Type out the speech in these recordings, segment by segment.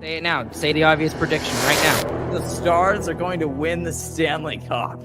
Say it now. Say the obvious prediction right now. The Stars are going to win the Stanley Cup.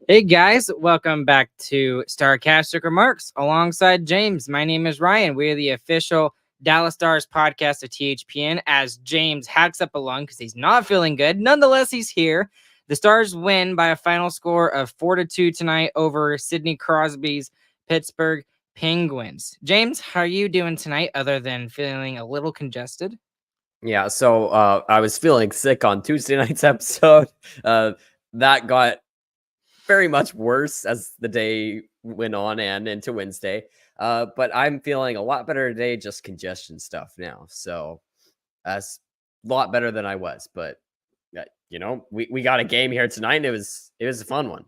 Hey guys, welcome back to Starcastic Remarks alongside James. My name is Ryan. We are the official Dallas Stars podcast of THPN as James hacks up a lung because he's not feeling good. Nonetheless, he's here. The Stars win by a final score of 4-2 tonight over Sidney Crosby's Pittsburgh Penguins. James, how are you doing tonight other than feeling a little congested? Yeah, so I was feeling sick on Tuesday night's episode. That got very much worse as the day went on and into Wednesday. But I'm feeling a lot better today, just congestion stuff now. So that's a lot better than I was. But we got a game here tonight, and it was a fun one.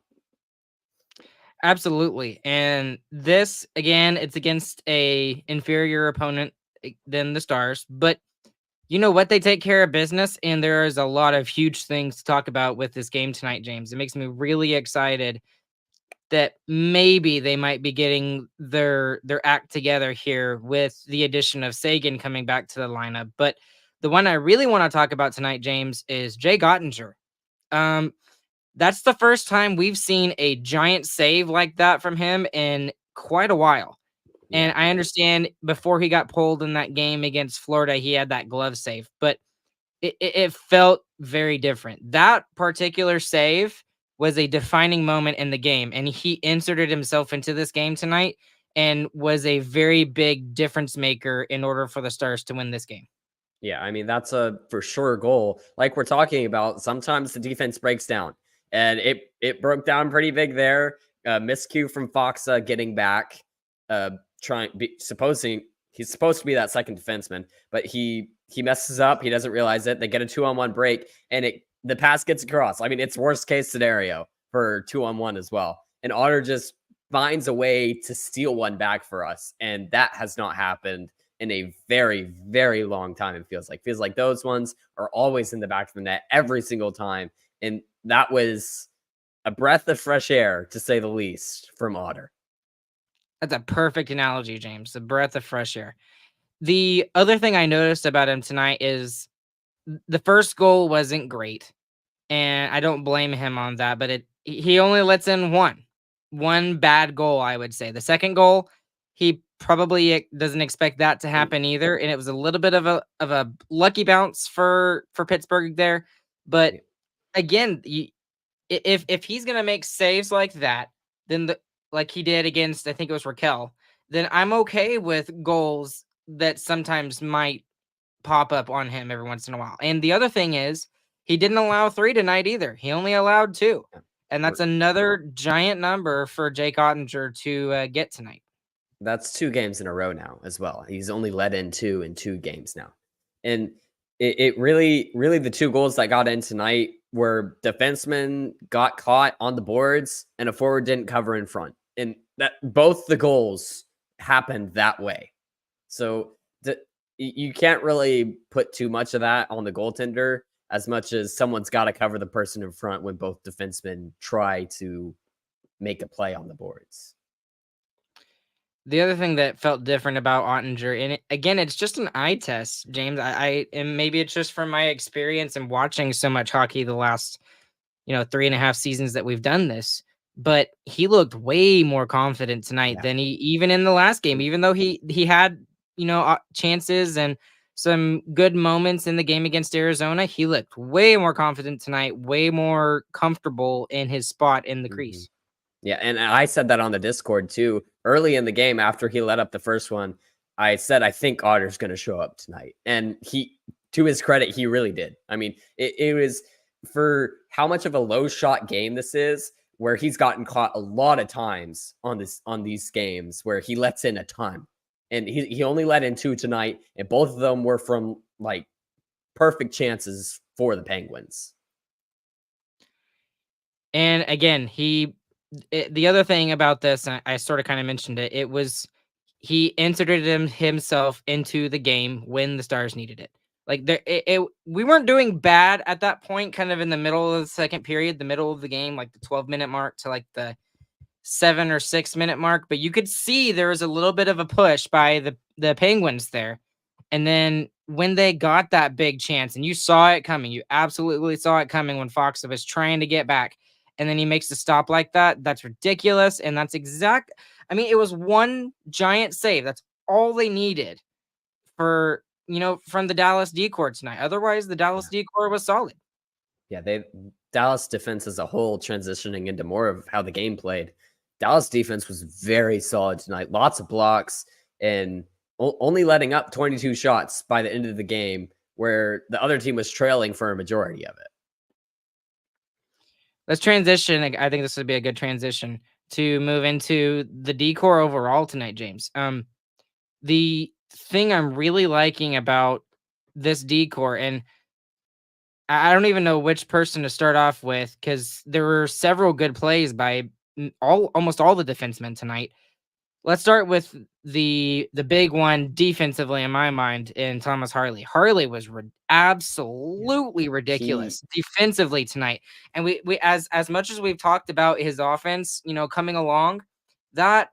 Absolutely. And this, again, it's against a inferior opponent than the Stars, but you know what? They take care of business, and there is a lot of huge things to talk about with this game tonight, James. It makes me really excited that maybe they might be getting their act together here with the addition of Sagan coming back to the lineup. But the one I really want to talk about tonight, James, is Jay Gottinger. That's the first time we've seen a giant save like that from him in quite a while. And I understand before he got pulled in that game against Florida, he had that glove save, but it felt very different. That particular save was a defining moment in the game, and he inserted himself into this game tonight and was a very big difference maker in order for the Stars to win this game. Yeah, I mean, that's a for sure goal. Like we're talking about, sometimes the defense breaks down, and it broke down pretty big there. Miscue from Foxa getting back. He's supposed to be that second defenseman, but he messes up. He doesn't realize it. They get a 2-on-1 break, and the pass gets across. I mean, it's worst case scenario for 2-on-1 as well. And Otter just finds a way to steal one back for us, and that has not happened in a very, very long time. It feels like those ones are always in the back of the net every single time, and that was a breath of fresh air, to say the least, from Otter. That's a perfect analogy, James. A breath of fresh air. The other thing I noticed about him tonight is the first goal wasn't great, and I don't blame him on that, but he only lets in one. one bad goal, I would say. The second goal, he probably doesn't expect that to happen either, and it was a little bit of a lucky bounce for Pittsburgh there. But Yeah. again, if he's gonna make saves like that, then like he did against, I think it was Raquel, then I'm okay with goals that sometimes might pop up on him every once in a while. And the other thing is, he didn't allow 3 tonight either. He only allowed 2. Yeah. And that's another giant number for Jake Ottinger to get tonight. That's 2 games in a row now as well. He's only let in 2 in 2 games now. And it really the 2 goals that got in tonight were defensemen got caught on the boards and a forward didn't cover in front. And that both the goals happened that way. So you can't really put too much of that on the goaltender as much as someone's got to cover the person in front when both defensemen try to make a play on the boards. The other thing that felt different about Ottinger, and again, it's just an eye test, James. And maybe it's just from my experience and watching so much hockey the last, 3.5 seasons that we've done this. But he looked way more confident tonight than he even in the last game. Even though he had chances and some good moments in the game against Arizona, he looked way more confident tonight, way more comfortable in his spot in the crease. Yeah, and I said that on the Discord too. Early in the game, after he let up the first one, I said, I think Otter's going to show up tonight. And he, to his credit, he really did. I mean, it was for how much of a low shot game this is, where he's gotten caught a lot of times on these games where he lets in a ton. And he only let in 2 tonight, and both of them were from like perfect chances for the Penguins. And again, the other thing about this, and I sort of kind of mentioned it, it was he inserted himself into the game when the Stars needed it. Like we weren't doing bad at that point, kind of in the middle of the second period, the middle of the game, like the 12-minute mark to like the 7 or 6-minute mark. But you could see there was a little bit of a push by the Penguins there. And then when they got that big chance, and you saw it coming, you absolutely saw it coming when Fox was trying to get back, and then he makes a stop like that. That's ridiculous. And that's I mean, it was one giant save. That's all they needed for, from the Dallas decor tonight. Otherwise, the Dallas decor was solid. Yeah, Dallas defense as a whole transitioning into more of how the game played. Dallas defense was very solid tonight. Lots of blocks and only letting up 22 shots by the end of the game, where the other team was trailing for a majority of it. Let's transition. I think this would be a good transition to move into the decor overall tonight, James. The thing I'm really liking about this decor, and I don't even know which person to start off with, because there were several good plays by almost all the defensemen tonight. Let's start with the big one defensively in my mind in Thomas Harley. Harley was absolutely ridiculous defensively tonight. And we as much as we've talked about his offense, coming along, that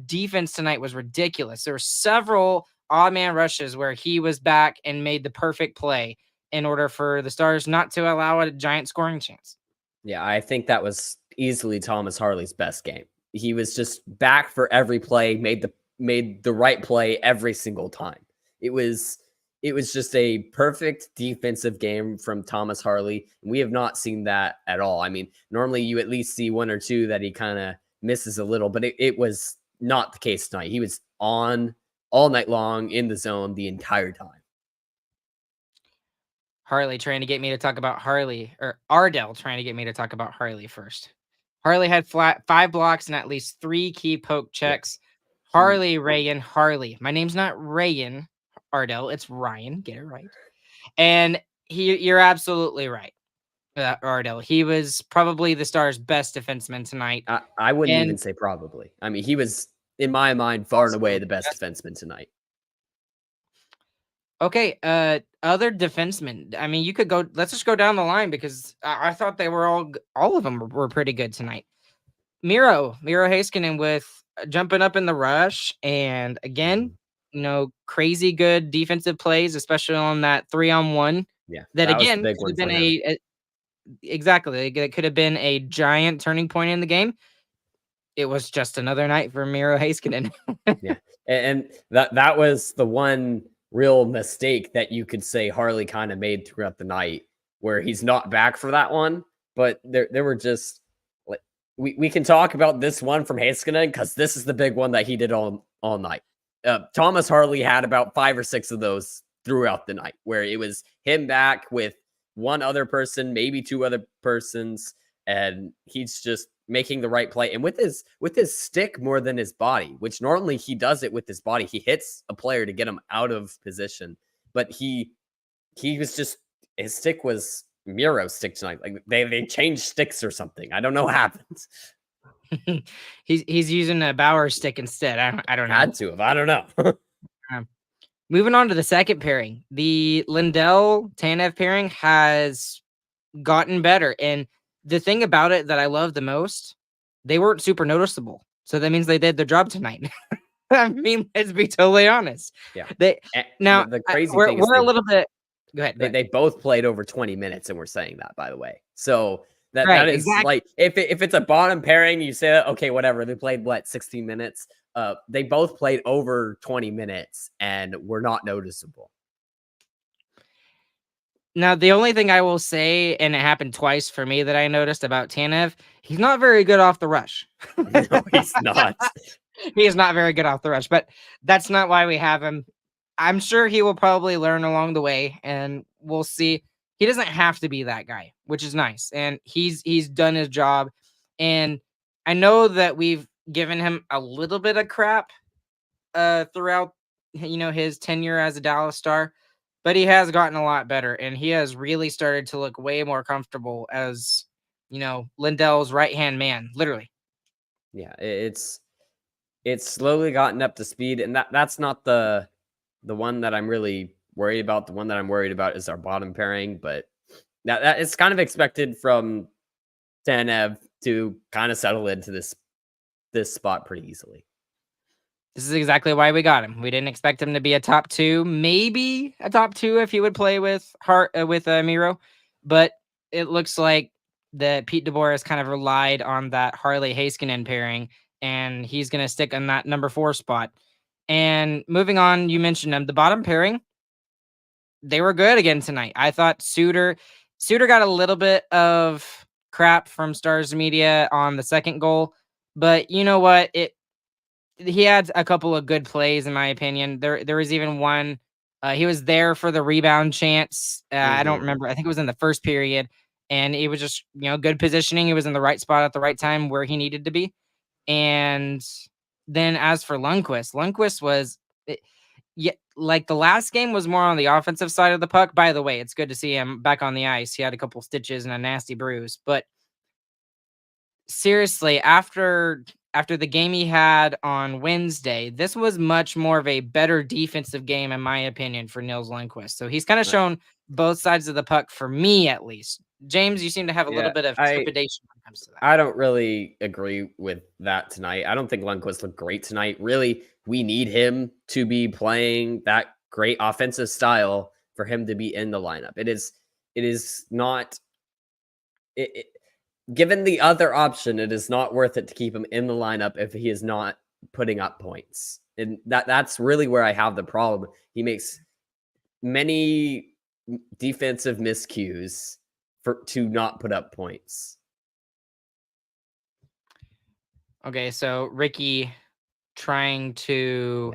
defense tonight was ridiculous. There were several odd man rushes where he was back and made the perfect play in order for the Stars not to allow a giant scoring chance. Yeah, I think that was easily Thomas Harley's best game. He was just back for every play, made the right play every single time. It was just a perfect defensive game from Thomas Harley. We have not seen that at all. I mean, normally you at least see 1 or 2 that he kind of misses a little, but it was not the case tonight. He was on all night long in the zone the entire time. Harley trying to get me to talk about Harley, or Ardell trying to get me to talk about Harley first. Harley had 5 blocks and at least 3 key poke checks. Yeah. Harley. My name's not Rayan Ardell. It's Ryan. Get it right. And you're absolutely right. Ardell. He was probably the Stars' best defenseman tonight. I wouldn't even say probably. I mean, he was, in my mind, far and away the best defenseman tonight. Okay, other defensemen. I mean, you could go. Let's just go down the line, because I thought they were all of them were pretty good tonight. Miro Heiskanen with jumping up in the rush, and again, crazy good defensive plays, especially on that 3-on-1. Yeah, that again could have been exactly. Like, it could have been a giant turning point in the game. It was just another night for Miro Heiskanen. Yeah, and that was the one real mistake that you could say Harley kind of made throughout the night, where he's not back for that one. But there were just like we can talk about this one from Heiskanen because this is the big one that he did all night. Thomas Harley had about 5 or 6 of those throughout the night, where it was him back with one other person, maybe 2 other persons, and he's just making the right play, and with his stick more than his body, which normally he does it with his body. He hits a player to get him out of position, but he was just, his stick was Miro's stick tonight. Like they changed sticks or something. I don't know what happened. He's using a Bauer stick instead. I don't know. Had to have. I don't know. Moving on to the second pairing, the Lindell Tanev pairing has gotten better, and the thing about it that I love the most, they weren't super noticeable. So that means they did their job tonight. I mean, let's be totally honest. Yeah. Now the crazy we're, thing we're is a little bit. Go ahead. They both played over 20 minutes, and we're saying that, by the way. So that is exactly. like, if it's a bottom pairing, you say, okay, whatever. They played 16 minutes. They both played over 20 minutes and were not noticeable. Now, the only thing I will say, and it happened twice for me that I noticed about Tanev, he's not very good off the rush. No, he's not. He is not very good off the rush, but that's not why we have him. I'm sure he will probably learn along the way, and we'll see. He doesn't have to be that guy, which is nice, and he's done his job. And I know that we've given him a little bit of crap throughout, his tenure as a Dallas Star. But he has gotten a lot better, and he has really started to look way more comfortable as, Lindell's right-hand man, literally. Yeah, it's slowly gotten up to speed, and that's not the one that I'm really worried about. The one that I'm worried about is our bottom pairing, but that it's kind of expected from Tanev to kind of settle into this spot pretty easily. This is exactly why we got him. We didn't expect him to be a top 2, maybe a top 2 if he would play with Miro, but it looks like that Pete DeBoer has kind of relied on that Harley Heiskanen pairing, and he's going to stick on that number 4 spot. And moving on, you mentioned them, the bottom pairing, they were good again tonight. I thought Suter got a little bit of crap from Stars Media on the second goal, but you know what? He had a couple of good plays, in my opinion. There was even one. He was there for the rebound chance. I don't remember. I think it was in the first period, and it was just good positioning. He was in the right spot at the right time where he needed to be. And then as for Lundqvist was, like the last game was more on the offensive side of the puck. By the way, it's good to see him back on the ice. He had a couple stitches and a nasty bruise, but seriously, after the game he had on Wednesday, this was much more of a better defensive game, in my opinion, for Nils Lundqvist. So he's kind of shown both sides of the puck, for me at least. James, you seem to have a little bit of trepidation when it comes to that. I don't really agree with that tonight. I don't think Lundqvist looked great tonight. Really, we need him to be playing that great offensive style for him to be in the lineup. It is not... Given the other option, it is not worth it to keep him in the lineup if he is not putting up points. And that's really where I have the problem. He makes many defensive miscues to not put up points. Okay, so Ricky trying to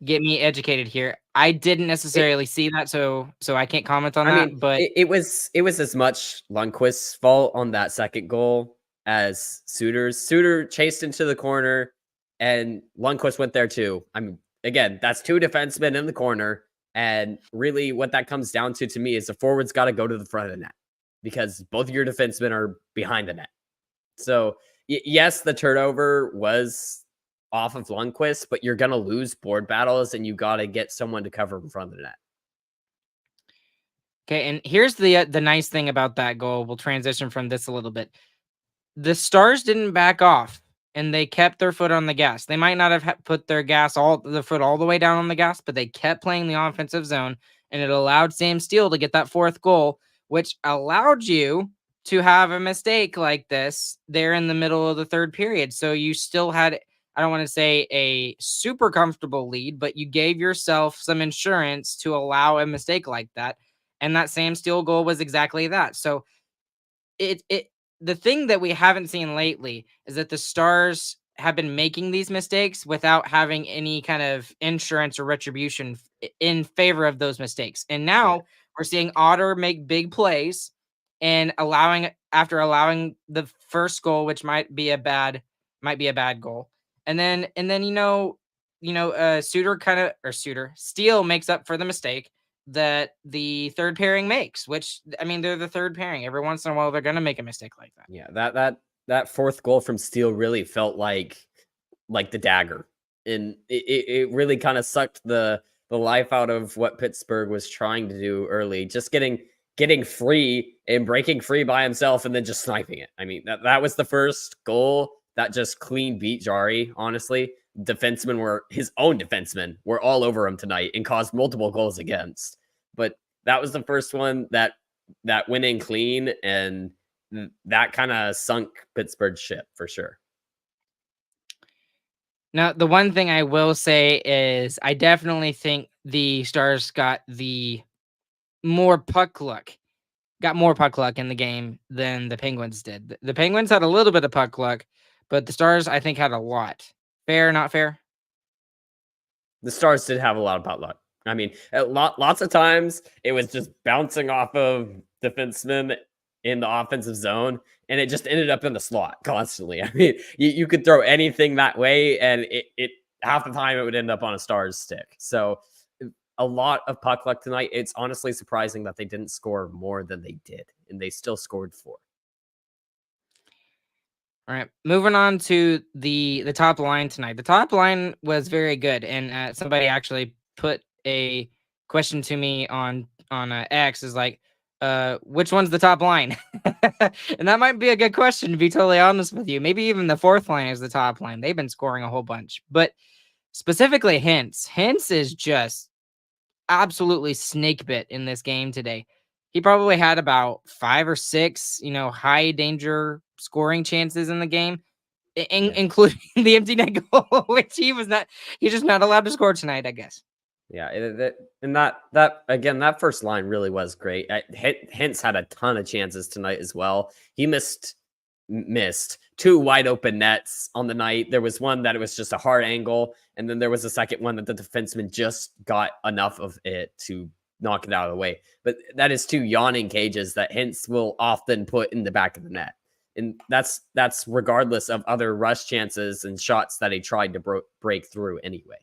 get me educated here. I didn't necessarily see that, so I can't comment on that. But it was as much Lundqvist's fault on that second goal as Suter's. Suter chased into the corner, and Lundqvist went there too. I mean, again, that's 2 defensemen in the corner, and really, what that comes down to me is the forward's got to go to the front of the net because both of your defensemen are behind the net. So yes, the turnover was off of Lundqvist, but you're going to lose board battles, and you got to get someone to cover in front of the net. Okay, and here's the nice thing about that goal. We'll transition from this a little bit. The Stars didn't back off, and they kept their foot on the gas. They might not have put their foot all the way down on the gas, but they kept playing the offensive zone, and it allowed Sam Steele to get that 4th goal, which allowed you to have a mistake like this there in the middle of the third period. So you still had, I don't want to say a super comfortable lead, but you gave yourself some insurance to allow a mistake like that. And that Sam Steele goal was exactly that. So the thing that we haven't seen lately is that the Stars have been making these mistakes without having any kind of insurance or retribution in favor of those mistakes. And now we're seeing Otter make big plays and after allowing the first goal, which might be a bad goal. And then Steele makes up for the mistake that the third pairing makes, which, I mean, they're the third pairing. Every once in a while, they're going to make a mistake like that. Yeah, that fourth goal from Steele really felt like the dagger, and it really kind of sucked the life out of what Pittsburgh was trying to do early, just getting free and breaking free by himself and then just sniping it. I mean, that was the first goal that just clean beat Jari. Honestly, his own defensemen were all over him tonight and caused multiple goals against. But that was the first one that went in clean, and that kind of sunk Pittsburgh's ship for sure. Now, the one thing I will say is I definitely think the Stars got more puck luck in the game than the Penguins did. The Penguins had a little bit of puck luck, but the Stars, I think, had a lot. Fair, not fair? The Stars did have a lot of puck luck. I mean, lots of times it was just bouncing off of defensemen in the offensive zone, and it just ended up in the slot constantly. I mean, you could throw anything that way, and it half the time it would end up on a Stars stick. So a lot of puck luck tonight. It's honestly surprising that they didn't score more than they did, and they still scored 4. All right, moving on to the top line tonight. The top line was very good, and somebody actually put a question to me on X, is like, which one's the top line? And that might be a good question, to be totally honest with you. Maybe even the fourth line is the top line. They've been scoring a whole bunch, but specifically Hintz. Hintz is just absolutely snake bit in this game today. He probably had about 5 or 6, high danger scoring chances in the game, including the empty net goal, which he's just not allowed to score tonight, I guess. Yeah, and that again, that first line really was great. Hintz had a ton of chances tonight as well. He missed 2 wide open nets on the night. There was one that it was just a hard angle, and then there was a second one that the defenseman just got enough of it to knock it out of the way. But that is 2 yawning cages that Hintz will often put in the back of the net. And that's regardless of other rush chances and shots that he tried to break through anyway.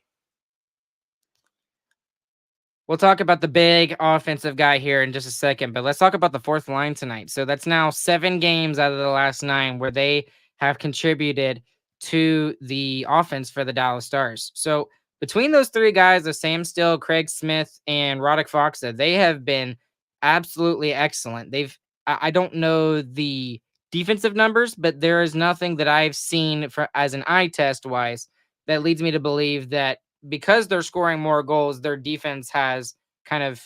We'll talk about the big offensive guy here in just a second, but let's talk about the fourth line tonight. So that's now 7 games out of the last 9 where they have contributed to the offense for the Dallas Stars. So between those 3 guys, of Sam Steele, Craig Smith, and Roddick Foxa, they have been absolutely excellent. I don't know the defensive numbers, but there is nothing that I've seen as an eye test wise that leads me to believe that because they're scoring more goals, their defense has kind of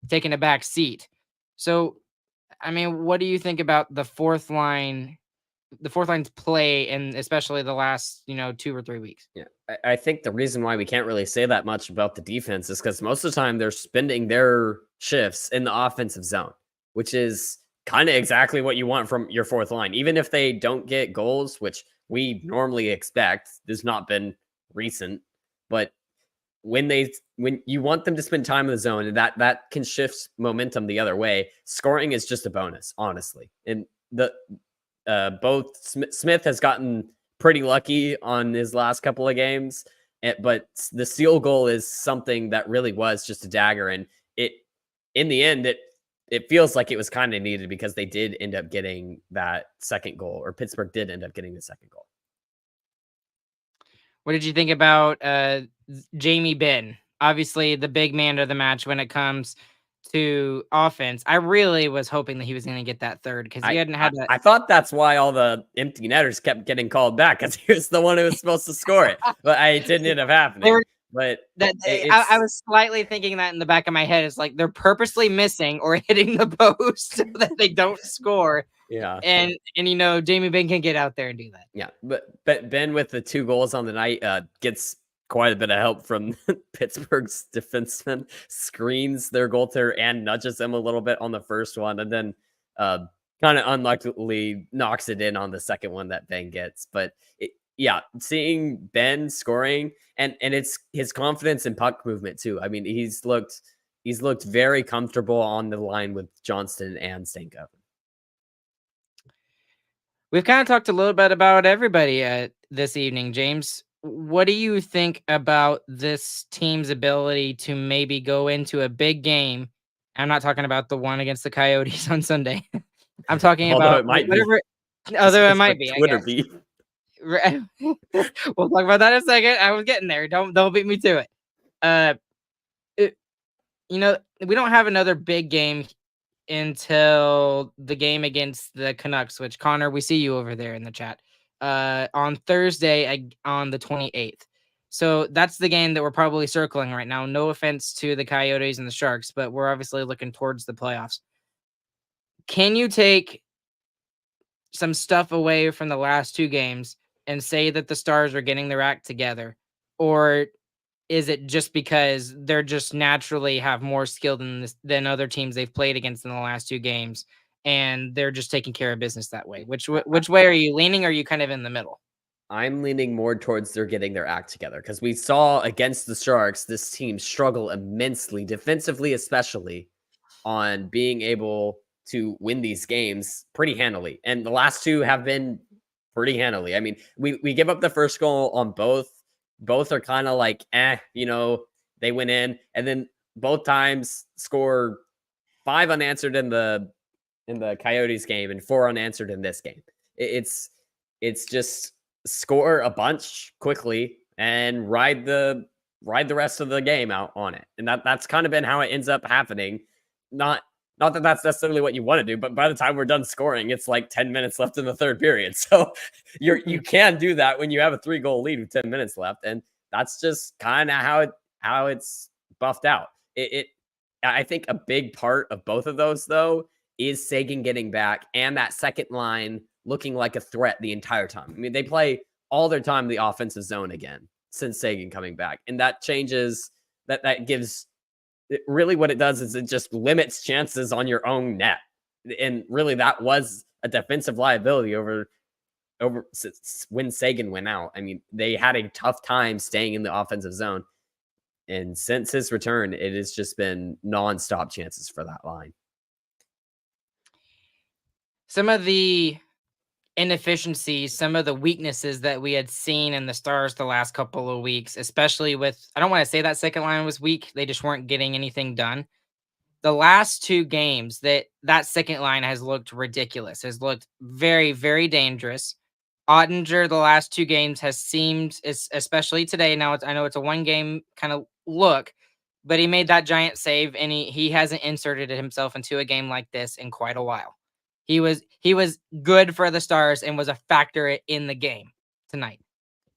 taken a back seat. So, I mean, what do you think about the fourth line's play, and especially the last, 2 or 3 weeks? Yeah, I think the reason why we can't really say that much about the defense is because most of the time they're spending their shifts in the offensive zone, which is kind of exactly what you want from your fourth line. Even if they don't get goals, which we normally expect, there's not been recent. But when you want them to spend time in the zone, and that can shift momentum the other way, scoring is just a bonus, honestly. And both Smith has gotten pretty lucky on his last couple of games, but the Steele goal is something that really was just a dagger. And in the end, it feels like it was kind of needed because they did end up getting that second goal, or Pittsburgh did end up getting the second goal. What did you think about Jamie Benn? Obviously, the big man of the match when it comes to offense. I really was hoping that he was going to get that third because he hadn't had that. I thought that's why all the empty netters kept getting called back, because he was the one who was supposed to score it, but it didn't end up happening. but That I it's was slightly thinking that in the back of my head. It's like they're purposely missing or hitting the post so that they don't score. yeah. And Jamie Benn can get out there and do that. Yeah, but Ben with the 2 goals on the night gets quite a bit of help from Pittsburgh's defenseman, screens their goaltender and nudges him a little bit on the first one, and then kind of unluckily knocks it in on the second one that Ben gets. But yeah, seeing Ben scoring and it's his confidence in puck movement too. I mean, he's looked very comfortable on the line with Johnston and Stankoven. We've kind of talked a little bit about everybody this evening, James. What do you think about this team's ability to maybe go into a big game? I'm not talking about the one against the Coyotes on Sunday. I'm talking Although about it might whatever. be. Although it It's might like be, I Twitter guess. beef. We'll talk about that in a second. I was getting there. Don't beat me to it. We don't have another big game until the game against the Canucks, which Connor, we see you over there in the chat, on Thursday on the 28th. So that's the game that we're probably circling right now. No offense to the Coyotes and the Sharks, but we're obviously looking towards the playoffs. Can you take some stuff away from the last 2 games and say that the Stars are getting their act together? Or is it just because they're just naturally have more skill than other teams they've played against in the last 2 games, and they're just taking care of business that way? Which way are you leaning? Or are you kind of in the middle? I'm leaning more towards they're getting their act together because we saw against the Sharks this team struggle immensely, defensively especially, on being able to win these games pretty handily. And the last 2 have been pretty handily. I mean, we give up the first goal on both. Both are kind of like, they went in, and then both times score 5 unanswered in the Coyotes game and 4 unanswered in this game. It's just score a bunch quickly and ride the rest of the game out on it. And that's kind of been how it ends up happening. Not that that's necessarily what you want to do, but by the time we're done scoring, it's like 10 minutes left in the third period. So you can do that when you have a 3-goal lead with 10 minutes left, and that's just kind of how it's buffed out. I think a big part of both of those though is Seguin getting back and that second line looking like a threat the entire time. I mean, they play all their time in the offensive zone again since Seguin coming back, and that changes that gives. Really what it does is it just limits chances on your own net. And really that was a defensive liability over when Seguin went out. I mean, they had a tough time staying in the offensive zone. And since his return, it has just been nonstop chances for that line. Some of the inefficiencies, some of the weaknesses that we had seen in the Stars the last couple of weeks, especially with, I don't want to say that second line was weak. They just weren't getting anything done. The last 2 games that second line has looked ridiculous, has looked very, very dangerous. Ottinger, the last 2 games has seemed, especially today. Now I know it's a 1-game kind of look, but he made that giant save, and he hasn't inserted himself into a game like this in quite a while. He was good for the Stars and was a factor in the game tonight.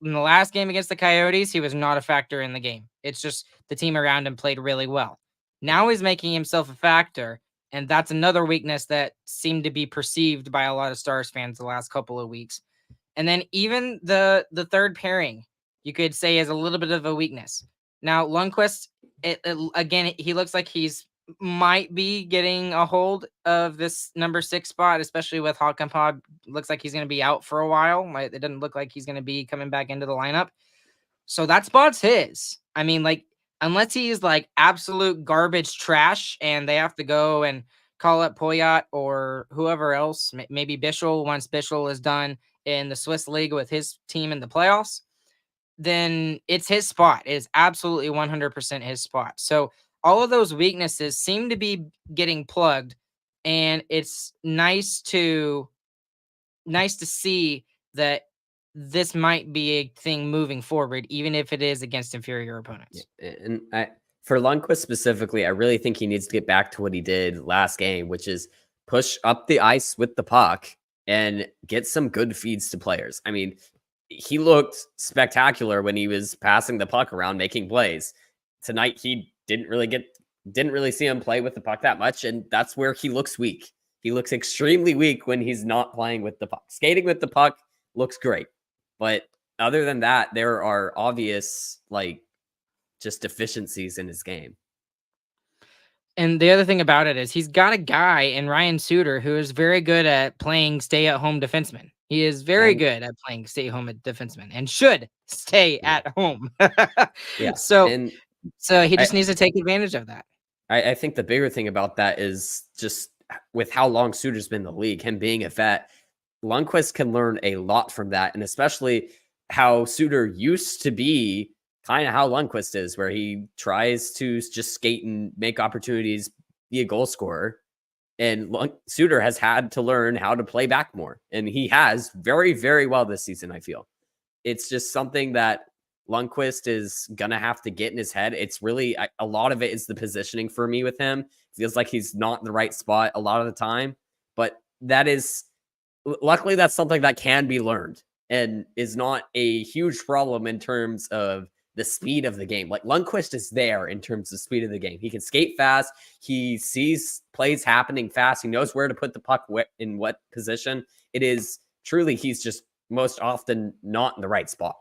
In the last game against the Coyotes, he was not a factor in the game. It's just the team around him played really well. Now he's making himself a factor, and that's another weakness that seemed to be perceived by a lot of Stars fans the last couple of weeks. And then even the third pairing, you could say, is a little bit of a weakness. Now, Lundqvist, again, he looks like he's might be getting a hold of this number 6 spot, especially with Hakanpää. Looks like he's going to be out for a while. It doesn't look like he's going to be coming back into the lineup. So that spot's his. I mean, like, unless he's like absolute garbage trash and they have to go and call up Poyat or whoever else, maybe Bischel, once Bischel is done in the Swiss League with his team in the playoffs, then it's his spot. It is absolutely 100% his spot. So all of those weaknesses seem to be getting plugged, and it's nice to see that this might be a thing moving forward, even if it is against inferior opponents. And for Lundqvist specifically, I really think he needs to get back to what he did last game, which is push up the ice with the puck and get some good feeds to players. I mean, he looked spectacular when he was passing the puck around, making plays. Tonight, he didn't really see him play with the puck that much, and that's where he looks weak. He looks extremely weak when he's not playing with the puck. Skating with the puck looks great, but other than that, there are obvious just deficiencies in his game. And the other thing about it is he's got a guy in Ryan Suter who is very good at playing stay-at-home defenseman. He is very And good at playing stay-home defenseman and should stay yeah, at home. yeah, So and he I just needs to take advantage of that. I think the bigger thing about that is just with how long Suter's been in the league, him being a vet, Lundqvist can learn a lot from that, and especially how Suter used to be, kind of how Lundqvist is, where he tries to just skate and make opportunities, be a goal scorer. And Suter has had to learn how to play back more, and he has very, very well this season. I feel it's just something that Lundqvist is gonna have to get in his head. It's really a lot of it is the positioning for me with him. Feels like he's not in the right spot a lot of the time, but that is luckily that's something that can be learned and is not a huge problem in terms of the speed of the game. Like Lundqvist is there in terms of speed of the game. He can skate fast. He sees plays happening fast. He knows where to put the puck in what position. It is truly, he's just most often not in the right spot.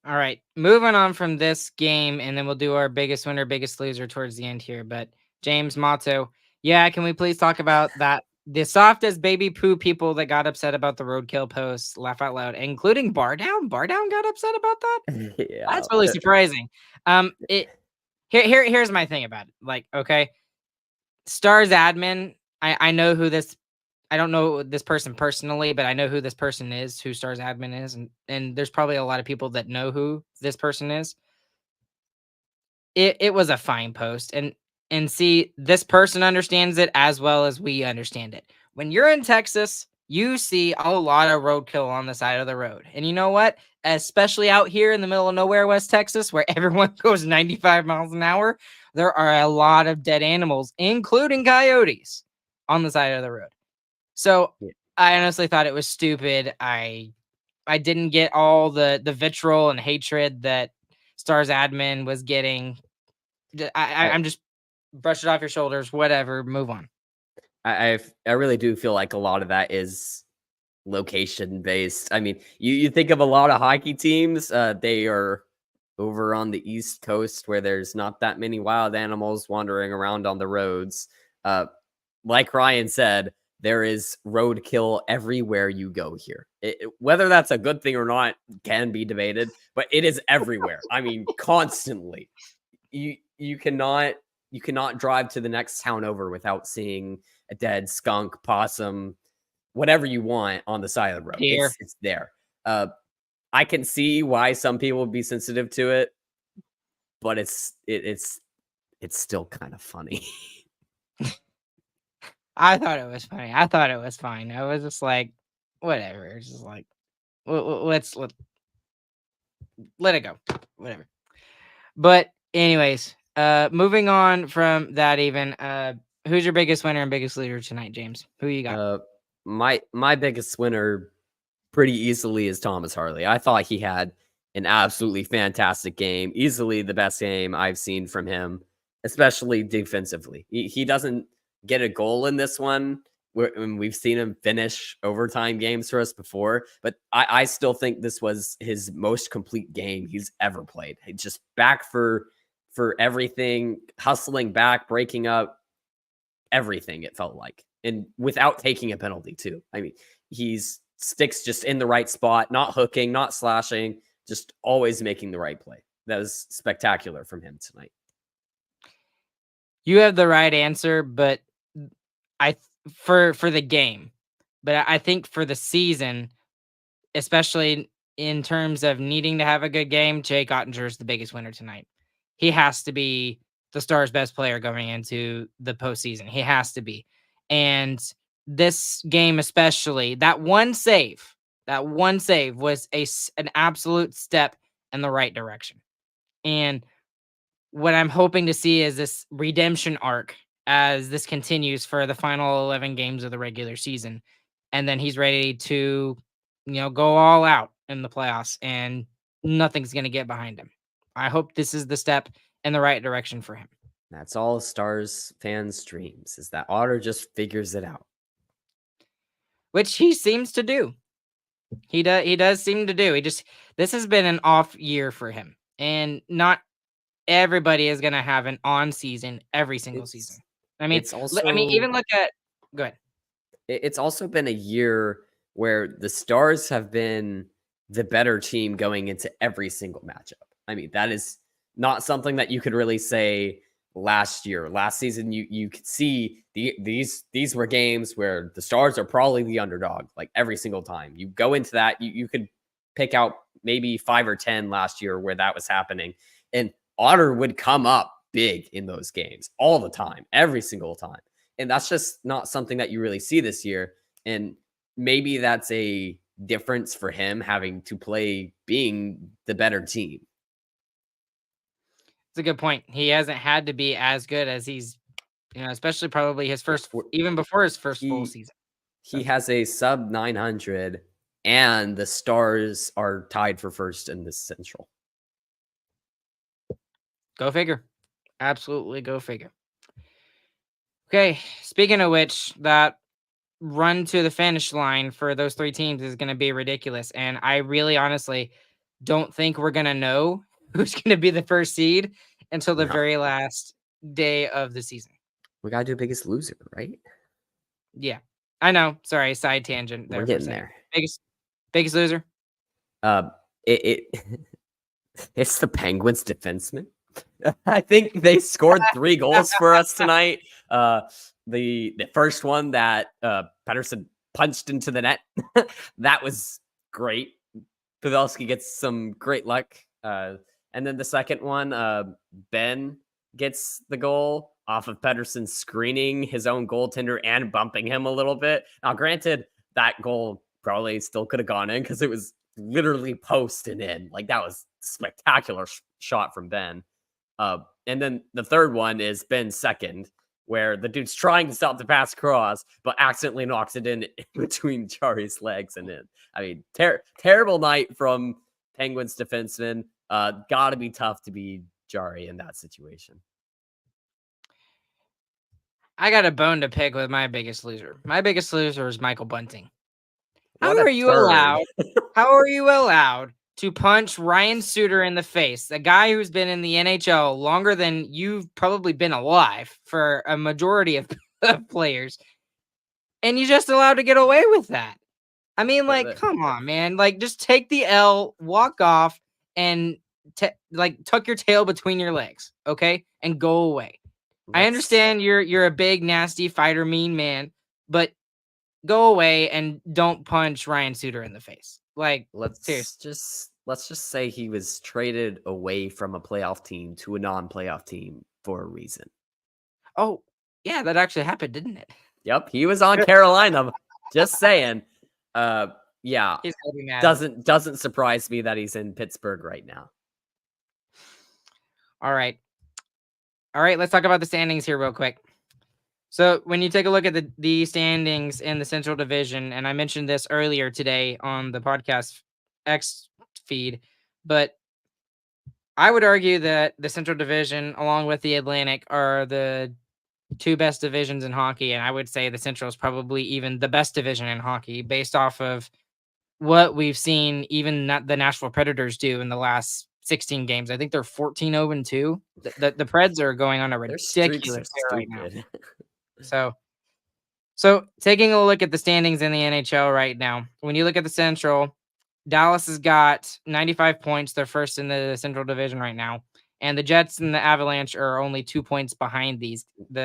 All right, moving on from this game, and then we'll do our biggest winner, biggest loser towards the end here. But James Motto, yeah, can we please talk about that? The softest baby poo people that got upset about the roadkill post, laugh out loud, including Bardown. Bardown got upset about that. Yeah. That's really surprising. Here's my thing about it. Like, okay, Stars admin. I know who this. I don't know this person personally, but I know who this person is, who Stars admin is, and there's probably a lot of people that know who this person is. It was a fine post, and see, this person understands it as well as we understand it. When you're in Texas, you see a lot of roadkill on the side of the road. And you know what? Especially out here in the middle of nowhere, West Texas, where everyone goes 95 miles an hour, there are a lot of dead animals, including coyotes, on the side of the road. So Yeah. I honestly thought it was stupid. I didn't get all the vitriol and hatred that Stars admin was getting. I'm just brush it off your shoulders, whatever, move on. I really do feel like a lot of that is location based. I mean, you think of a lot of hockey teams, they are over on the East Coast where there's not that many wild animals wandering around on the roads. Like Ryan said, there is roadkill everywhere you go here. Whether that's a good thing or not can be debated, but it is everywhere. I mean, constantly. You cannot drive to the next town over without seeing a dead skunk, possum, whatever you want on the side of the road. Here. It's there. I can see why some people would be sensitive to it, but it's still kind of funny. I thought it was funny. I thought it was fine. I was just like, whatever. It's just like, let's let it go. Whatever. But anyways, moving on from that even, who's your biggest winner and biggest loser tonight, James? Who you got? My biggest winner pretty easily is Thomas Harley. I thought he had an absolutely fantastic game. Easily the best game I've seen from him, especially defensively. He doesn't get a goal in this one. We've seen him finish overtime games for us before, but I still think this was his most complete game he's ever played. Just back for everything, hustling back, breaking up, everything it felt like. And without taking a penalty too. I mean, he's sticks just in the right spot, not hooking, not slashing, just always making the right play. That was spectacular from him tonight. You have the right answer, but for the game, but I think for the season, especially in terms of needing to have a good game, Jake Ottinger is the biggest winner tonight. He has to be the Stars' best player going into the postseason. He has to be. And this game, especially, that one save was an absolute step in the right direction. And what I'm hoping to see is this redemption arc as this continues for the final 11 games of the regular season. And then he's ready to go all out in the playoffs, and nothing's going to get behind him. I hope this is the step in the right direction for him. That's all Stars fans' dreams, is that Otter just figures it out. Which he seems to do. He does seem to do. This has been an off year for him. And not everybody is going to have an on season every single season. I mean, even look at go ahead. It's also been a year where the Stars have been the better team going into every single matchup. I mean, that is not something that you could really say last year. Last season, you could see these were games where the Stars are probably the underdog, like every single time. You go into that, you could pick out maybe 5 or 10 last year where that was happening. And Otter would come up big in those games all the time, every single time. And that's just not something that you really see this year. And maybe that's a difference for him having to play being the better team. It's a good point. He hasn't had to be as good as he's, especially probably his first, even before his first full season. He has a sub 900, and the Stars are tied for first in the Central. Go figure. Absolutely go figure. Okay, speaking of which, that run to the finish line for those 3 teams is going to be ridiculous. And I really honestly don't think we're going to know who's going to be the first seed until the very last day of the season. We got to do Biggest Loser, right? Yeah, I know. Sorry, side tangent. We're getting there. Biggest Loser? It's the Penguins defenseman. I think they scored 3 goals for us tonight. The first one that Pettersson punched into the net, that was great. Pavelski gets some great luck. And then the second one, Ben gets the goal off of Pettersson screening his own goaltender and bumping him a little bit. Now, granted, that goal probably still could have gone in because it was literally posted in. Like, that was a spectacular shot from Ben. And then the third one is Ben's second, where the dude's trying to stop the pass cross, but accidentally knocks it in between Jari's legs and in. I mean, terrible night from Penguins defenseman. Gotta be tough to be Jari in that situation. I got a bone to pick with my biggest loser. My biggest loser is Michael Bunting. How are you allowed to punch Ryan Suter in the face, a guy who's been in the NHL longer than you've probably been alive for a majority of players, and you just allowed to get away with that? I mean, like, come on, man. Like, just take the L, walk off, and tuck your tail between your legs, okay, and go away. I understand you're a big, nasty fighter, mean man, but go away and don't punch Ryan Suter in the face. Like, let's just say he was traded away from a playoff team to a non-playoff team for a reason. Oh, yeah, that actually happened, didn't it? Yep, he was on Carolina. Just saying. Yeah, doesn't surprise me that he's in Pittsburgh right now. All right, let's talk about the standings here real quick. So when you take a look at the standings in the Central Division, and I mentioned this earlier today on the podcast X feed, but I would argue that the Central Division, along with the Atlantic, are the 2 best divisions in hockey, and I would say the Central is probably even the best division in hockey based off of what we've seen even the Nashville Predators do in the last 16 games. I think they're 14-2. The Preds are going on a ridiculous right now. So taking a look at the standings in the NHL right now, when you look at the Central, Dallas has got 95 points. They're first in the Central Division right now. And the Jets and the Avalanche are only 2 points behind the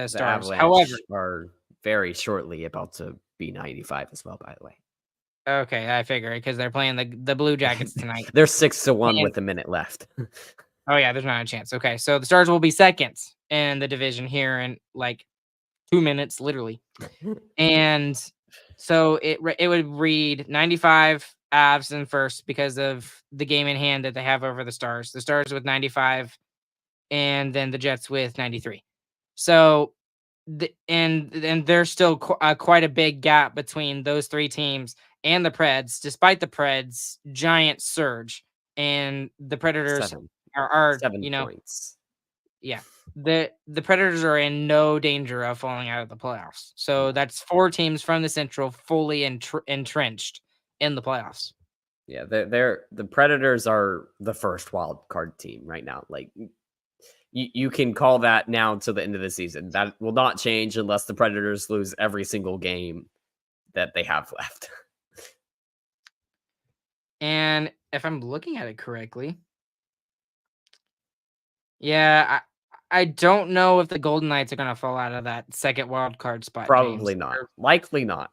Stars. Avalanche, however, are very shortly about to be 95 as well, by the way. Okay, I figure it because they're playing the Blue Jackets tonight. They're 6-1 with a minute left. Oh, yeah, there's not a chance. Okay, so the Stars will be second in the division here in like 2 minutes, literally. And so it would read 95 Avs in first because of the game in hand that they have over the Stars. The Stars with 95 and then the Jets with 93. So and there's still quite a big gap between those three teams and the Preds, despite the Preds' giant surge. And the Predators are 7 points. yeah, the Predators are in no danger of falling out of the playoffs. So that's 4 teams from the Central fully entrenched in the playoffs. Yeah, they're the Predators are the first wild card team right now. Like you can call that now until the end of the season. That will not change unless the Predators lose every single game that they have left. And if I'm looking at it correctly, yeah, I don't know if the Golden Knights are going to fall out of that second wild card spot. Probably James. not. Likely not.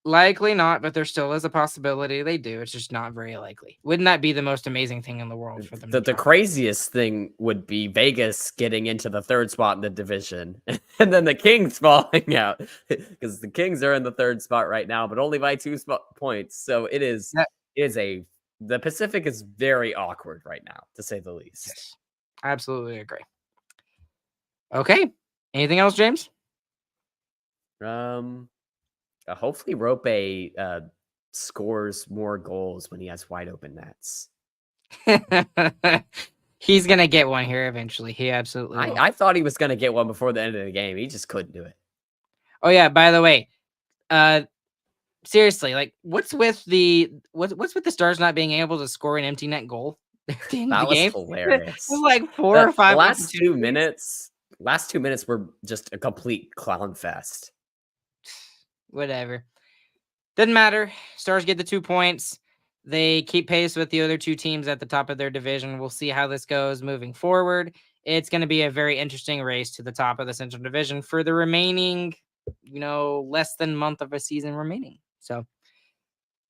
Likely not, but there still is a possibility they do. It's just not very likely. Wouldn't that be the most amazing thing in the world for them? The craziest thing would be Vegas getting into the third spot in the division, and then the Kings falling out because the Kings are in the third spot right now, but only by 2 points. So the Pacific is very awkward right now, to say the least. Yes, absolutely agree. Okay. Anything else, James? Hopefully Rope scores more goals when he has wide open nets. He's gonna get one here eventually. He absolutely will. I thought he was gonna get one before the end of the game. He just couldn't do it. Oh yeah, by the way, seriously, like what's with the Stars not being able to score an empty net goal? That was hilarious. It was like 4 or 5 last 2 minutes. Last 2 minutes were just a complete clown fest. Whatever. Doesn't matter. Stars get the 2 points. They keep pace with the other 2 teams at the top of their division. We'll see how this goes moving forward. It's going to be a very interesting race to the top of the Central Division for the remaining, less than month of a season remaining. So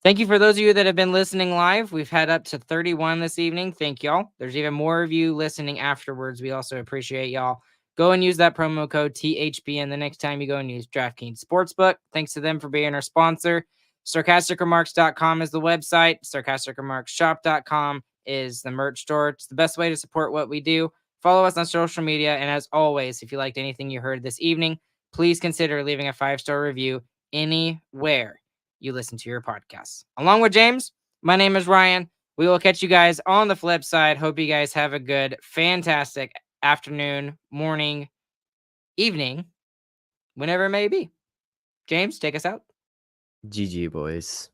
thank you for those of you that have been listening live. We've had up to 31 this evening. Thank y'all. There's even more of you listening afterwards. We also appreciate y'all. Go and use that promo code THPN the next time you go and use DraftKings Sportsbook. Thanks to them for being our sponsor. SarcasticRemarks.com is the website. SarcasticRemarksShop.com is the merch store. It's the best way to support what we do. Follow us on social media. And as always, if you liked anything you heard this evening, please consider leaving a 5-star review anywhere you listen to your podcasts. Along with James, my name is Ryan. We will catch you guys on the flip side. Hope you guys have a good, fantastic afternoon, morning, evening, whenever it may be. James, take us out. GG, boys.